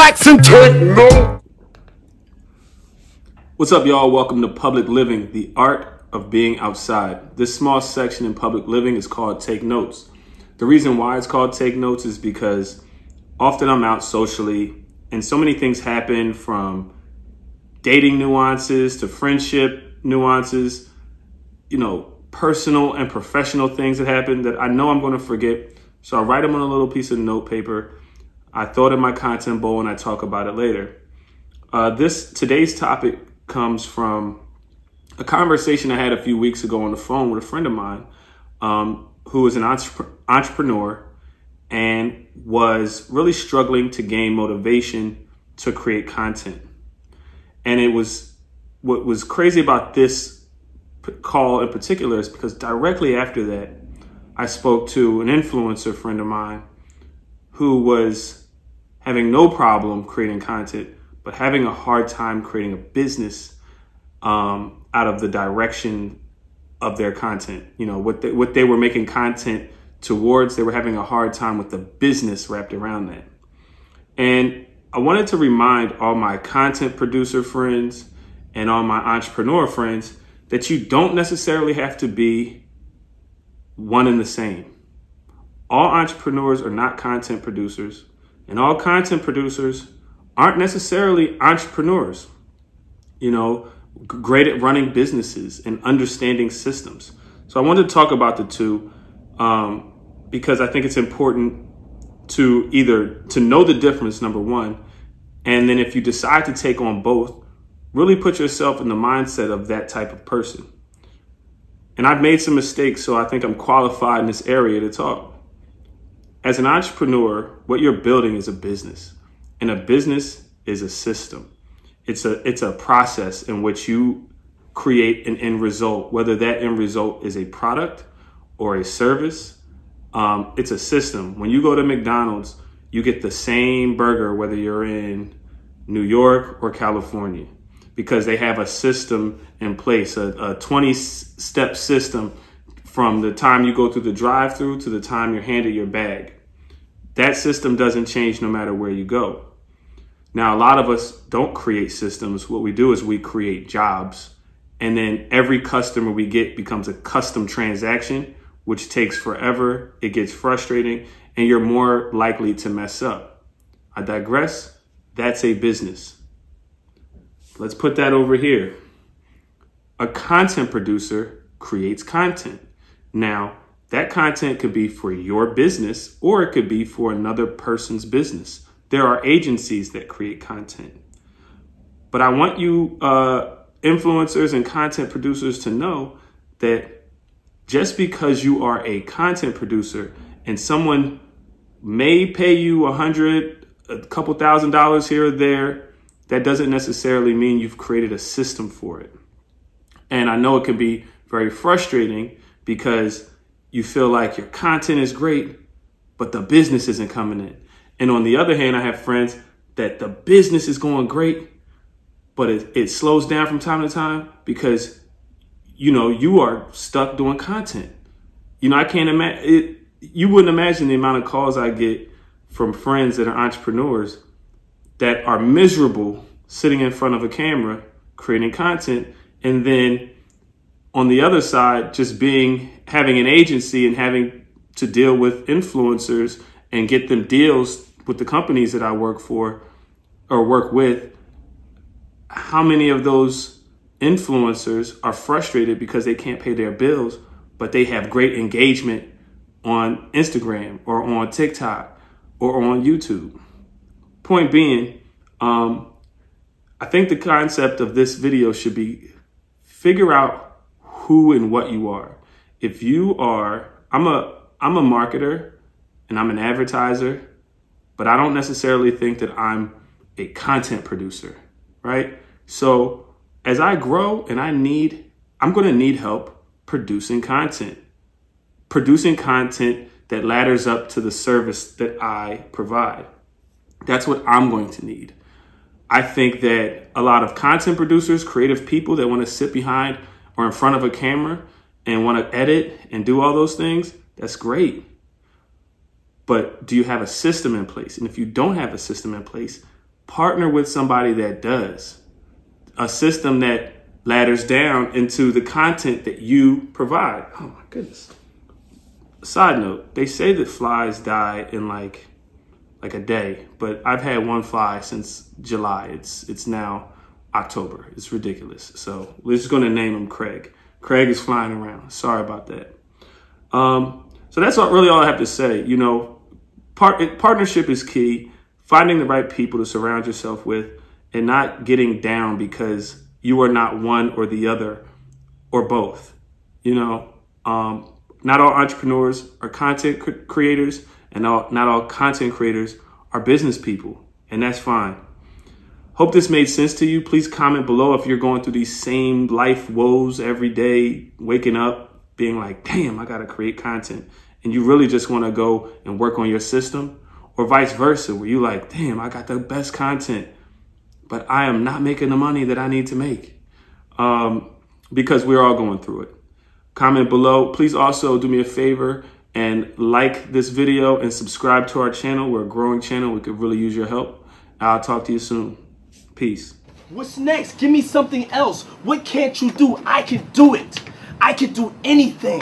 Relax and take note. What's up, y'all? Welcome to Public Living, the art of being outside. This small section in public living is called Take Notes. The reason why it's called Take Notes is because often I'm out socially and so many things happen, from dating nuances to friendship nuances, personal and professional things that happen that I know I'm going to forget. So I write them on a little piece of note paper. I throw it in my content bowl and I talk about it later. Today's topic comes from a conversation I had a few weeks ago on the phone with a friend of mine who is an entrepreneur and was really struggling to gain motivation to create content. And what was crazy about this call in particular is because directly after that, I spoke to an influencer friend of mine who was having no problem creating content, but having a hard time creating a business out of the direction of their content. What they were making content towards, they were having a hard time with the business wrapped around that. And I wanted to remind all my content producer friends and all my entrepreneur friends that you don't necessarily have to be one and the same. All entrepreneurs are not content producers, and all content producers aren't necessarily entrepreneurs, great at running businesses and understanding systems. So I wanted to talk about the two because I think it's important to know the difference, number one, and then if you decide to take on both, really put yourself in the mindset of that type of person. And I've made some mistakes, so I think I'm qualified in this area to talk. As an entrepreneur, what you're building is a business, and a business is a system. It's a process in which you create an end result, whether that end result is a product or a service. It's a system. When you go to McDonald's, you get the same burger, whether you're in New York or California, because they have a system in place, a 20-step system from the time you go through the drive-thru to the time you're handed your bag. That system doesn't change no matter where you go. Now, a lot of us don't create systems. What we do is we create jobs, and then every customer we get becomes a custom transaction, which takes forever. It gets frustrating, and you're more likely to mess up. I digress. That's a business. Let's put that over here. A content producer creates content. Now, that content could be for your business or it could be for another person's business. There are agencies that create content. But I want you influencers and content producers to know that just because you are a content producer and someone may pay you a couple $1,000s here or there, that doesn't necessarily mean you've created a system for it. And I know it can be very frustrating because you feel like your content is great, but the business isn't coming in. And on the other hand, I have friends that the business is going great, but it slows down from time to time because, you are stuck doing content. I can't imagine you wouldn't imagine the amount of calls I get from friends that are entrepreneurs that are miserable sitting in front of a camera, creating content. And then on the other side, just having an agency and having to deal with influencers and get them deals with the companies that I work for or work with. How many of those influencers are frustrated because they can't pay their bills, but they have great engagement on Instagram or on TikTok or on YouTube? Point being, I think the concept of this video should be figure out who and what you are. If you are, I'm a marketer and I'm an advertiser, but I don't necessarily think that I'm a content producer, right? So as I grow and I'm going to need help producing content that ladders up to the service that I provide. That's what I'm going to need. I think that a lot of content producers, creative people that want to sit behind or in front of a camera and want to edit and do all those things, that's great. But do you have a system in place? And if you don't have a system in place, partner with somebody that does. A system that ladders down into the content that you provide. Oh my goodness. Side note, they say that flies die in like a day, but I've had one fly since July. It's now October. It's ridiculous. So we're just going to name him Craig. Craig is flying around. Sorry about that. So that's really all I have to say. You know, partnership is key. Finding the right people to surround yourself with and not getting down because you are not one or the other or both. You know, not all entrepreneurs are content creators, and not all content creators are business people, and that's fine. Hope this made sense to you. Please comment below if you're going through these same life woes every day, waking up, being like, damn, I got to create content. And you really just want to go and work on your system, or vice versa, where you like, damn, I got the best content, but I am not making the money that I need to make, because we're all going through it. Comment below. Please also do me a favor and like this video and subscribe to our channel. We're a growing channel. We could really use your help. I'll talk to you soon. Peace. What's next? Give me something else. What can't you do? I can do it. I can do anything.